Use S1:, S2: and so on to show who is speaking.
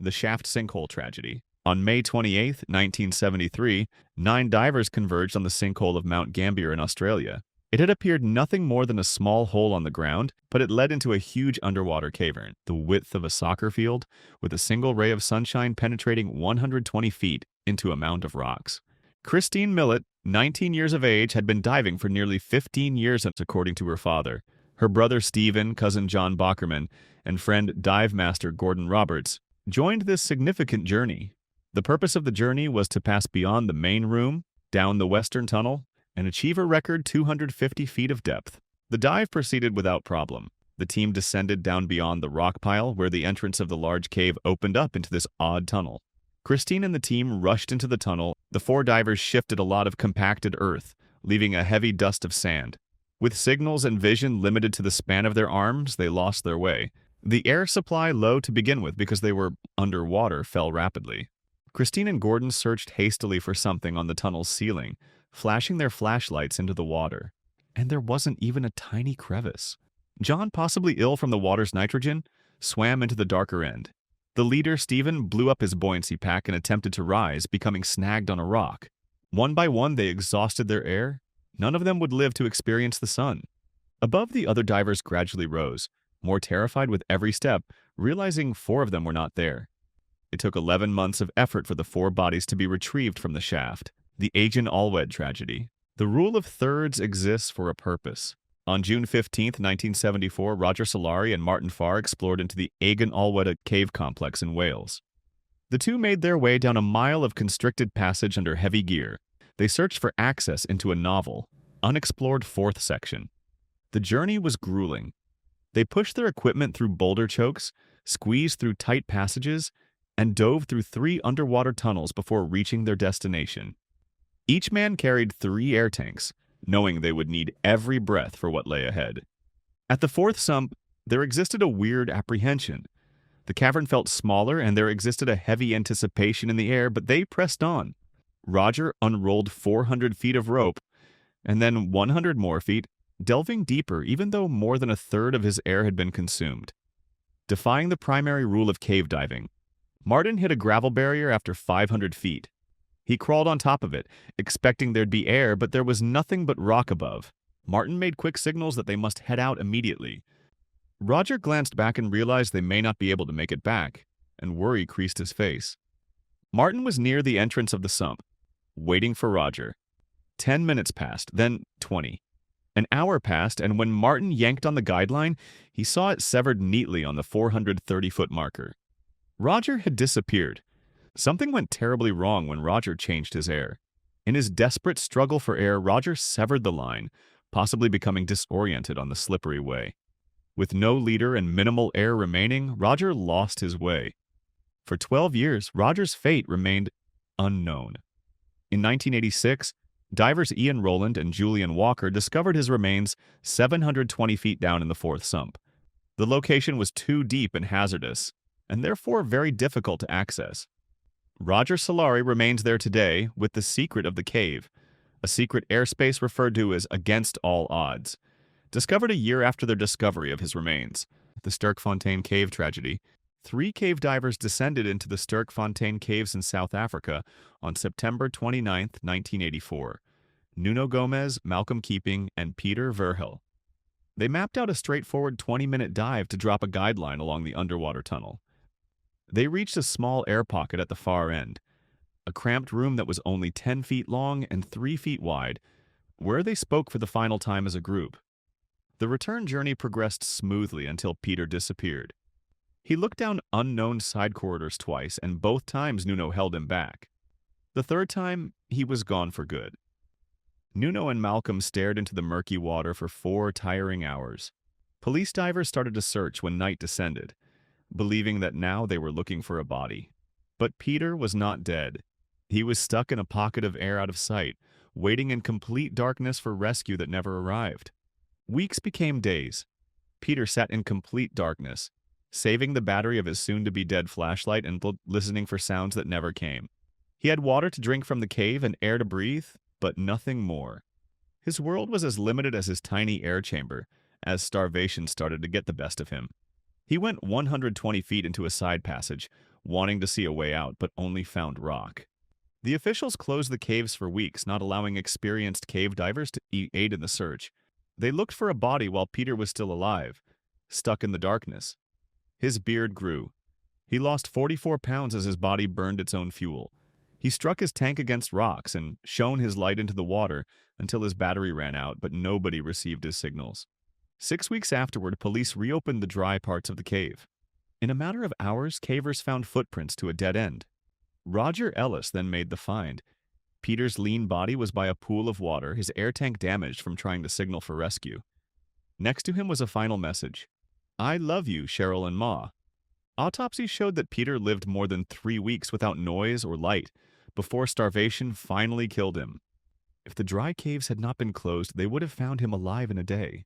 S1: the shaft sinkhole tragedy. On May 28, 1973, 9 divers converged on the sinkhole of Mount Gambier in Australia. It had appeared nothing more than a small hole on the ground, but it led into a huge underwater cavern, the width of a soccer field, with a single ray of sunshine penetrating 120 feet into a mound of rocks. Christine Millett, 19 years of age, had been diving for nearly 15 years, according to her father. Her brother Stephen, cousin John Bockerman, and friend dive master Gordon Roberts joined this significant journey. The purpose of the journey was to pass beyond the main room, down the western tunnel, and achieve a record 250 feet of depth. The dive proceeded without problem. The team descended down beyond the rock pile where the entrance of the large cave opened up into this odd tunnel. Christine and the team rushed into the tunnel. The 4 divers shifted a lot of compacted earth, leaving a heavy dust of sand. With signals and vision limited to the span of their arms, they lost their way. The air supply, low to begin with because they were underwater, fell rapidly. Christine and Gordon searched hastily for something on the tunnel's ceiling, flashing their flashlights into the water. And there wasn't even a tiny crevice. John, possibly ill from the water's nitrogen, swam into the darker end. The leader, Stephen, blew up his buoyancy pack and attempted to rise, becoming snagged on a rock. One by one, they exhausted their air. None of them would live to experience the sun. Above, the other divers gradually rose, more terrified with every step, realizing 4 of them were not there. It took 11 months of effort for the 4 bodies to be retrieved from the shaft. The Agen Allwedd tragedy. The rule of thirds exists for a purpose. On June 15, 1974, Roger Solari and Martin Farr explored into the Agen Allwedd cave complex in Wales. The two made their way down a mile of constricted passage under heavy gear. They searched for access into a novel, unexplored 4th section. The journey was grueling. They pushed their equipment through boulder chokes, squeezed through tight passages, and dove through 3 underwater tunnels before reaching their destination. Each man carried 3 air tanks, knowing they would need every breath for what lay ahead. At the 4th sump, there existed a weird apprehension. The cavern felt smaller, and there existed a heavy anticipation in the air, but they pressed on. Roger unrolled 400 feet of rope, and then 100 more feet, delving deeper even though more than a third of his air had been consumed. Defying the primary rule of cave diving, Martin hit a gravel barrier after 500 feet. He crawled on top of it, expecting there'd be air, but there was nothing but rock above. Martin made quick signals that they must head out immediately. Roger glanced back and realized they may not be able to make it back, and worry creased his face. Martin was near the entrance of the sump, waiting for Roger. 10 minutes passed, then 20. An hour passed, and when Martin yanked on the guideline, he saw it severed neatly on the 430-foot marker. Roger had disappeared. Something went terribly wrong when Roger changed his air. In his desperate struggle for air, Roger severed the line, possibly becoming disoriented on the slippery way. With no leader and minimal air remaining, Roger lost his way. For 12 years, Roger's fate remained unknown. In 1986, divers Ian Rowland and Julian Walker discovered his remains 720 feet down in the 4th sump. The location was too deep and hazardous, and therefore very difficult to access. Roger Solari remains there today with the secret of the cave, a secret airspace referred to as against all odds. Discovered a year after their discovery of his remains, the Sterkfontein cave tragedy, 3 cave divers descended into the Sterkfontein caves in South Africa on September 29, 1984. Nuno Gomes, Malcolm Keeping, and Peter Verhel. They mapped out a straightforward 20-minute dive to drop a guideline along the underwater tunnel. They reached a small air pocket at the far end, a cramped room that was only 10 feet long and 3 feet wide, where they spoke for the final time as a group. The return journey progressed smoothly until Peter disappeared. He looked down unknown side corridors twice, and both times Nuno held him back. The 3rd time, he was gone for good. Nuno and Malcolm stared into the murky water for 4 tiring hours. Police divers started to search when night descended, believing that now they were looking for a body. But Peter was not dead. He was stuck in a pocket of air out of sight, waiting in complete darkness for rescue that never arrived. Weeks became days. Peter sat in complete darkness, saving the battery of his soon-to-be-dead flashlight and listening for sounds that never came. He had water to drink from the cave and air to breathe, but nothing more. His world was as limited as his tiny air chamber, as starvation started to get the best of him. He went 120 feet into a side passage, wanting to see a way out, but only found rock. The officials closed the caves for weeks, not allowing experienced cave divers to aid in the search. They looked for a body while Peter was still alive, stuck in the darkness. His beard grew. He lost 44 pounds as his body burned its own fuel. He struck his tank against rocks and shone his light into the water until his battery ran out, but nobody received his signals. 6 weeks afterward, police reopened the dry parts of the cave. In a matter of hours, cavers found footprints to a dead end. Roger Ellis then made the find. Peter's lean body was by a pool of water, his air tank damaged from trying to signal for rescue. Next to him was a final message. "I love you, Cheryl and Ma." Autopsy showed that Peter lived more than 3 weeks without noise or light, before starvation finally killed him. If the dry caves had not been closed, they would have found him alive in a day.